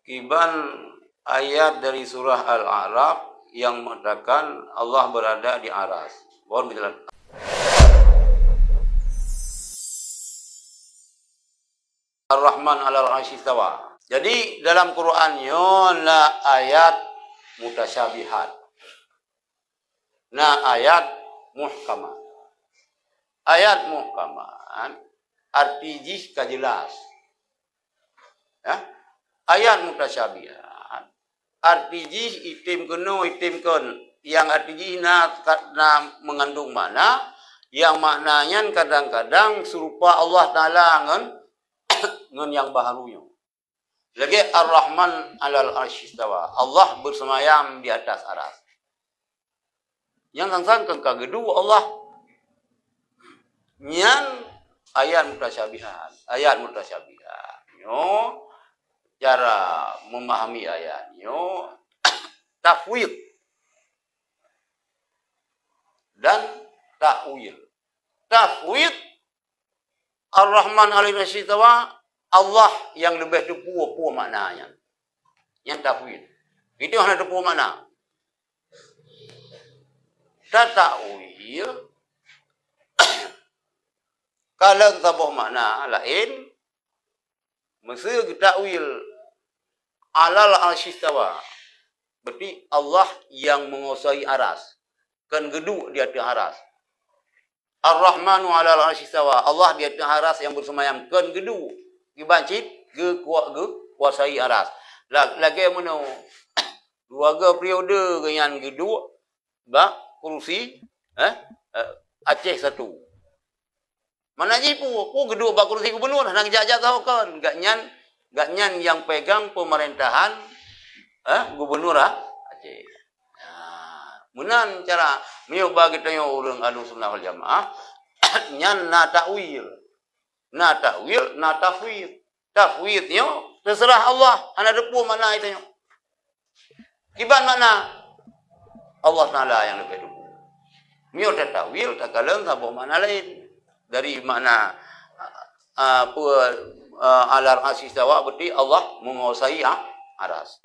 Kiban ayat dari surah Al-A'raf yang mengatakan Allah berada di aras. Mohon penjelasan. Ar-Rahman 'alal 'arsy istawa. Jadi dalam Quran la ayat mutasyabihat. Na ayat muhkamah. Ayat muhkamah arti jis jelas. Ya? Ayat mutasyabihat arti jis itim keno itim kon yang arti jis na mengandung makna yang maknanya kadang-kadang serupa Allah Taala ngen yang baharunya. Lagi Ar-Rahman 'alal 'arsy istawa. Allah bersemayam di atas aras. Yang sangkan kagedu Allah nyan ayat mutasyabihat. Ayat mutasyabihat. Yo cara memahami ayatnya tafwid dan ta'wil. Tafwid Ar-Rahman 'alal 'arsy istawa, Allah yang lebih depu maknanya. Yang tafwid. Itu yang ada depu makna. Ta'wil kalau tabuh makna lain mesti ta'wil 'alal 'arsy istawa. Berarti Allah yang menguasai aras. Kan geduk di atas aras. Ar-Rahmanu 'alal 'arsy istawa. Allah di atas aras yang bersemayam kan geduk. Gibancit ge kuasai aras. Lagi mana dua periode dengan geduk ba kursi Aceh satu. Mana ji pu geduk ba kursi gubernur nang jajak kau kan gak nyan yang pegang pemerintahan gubernur Aceh. Menan cara miyo bagi tayo urang Ahlussunnah wal Jamaah nyan na ta'wil. Na ta'wil, na tafwid. Tafwidnya terserah Allah. Ana depu mana itu nyo. Kiban mana? Allah Taala yang lebih depu. Miyo ta'wil tak kaleng sabuh mana lain. Dari mana alal 'arsy istawa berarti Allah menguasai aras.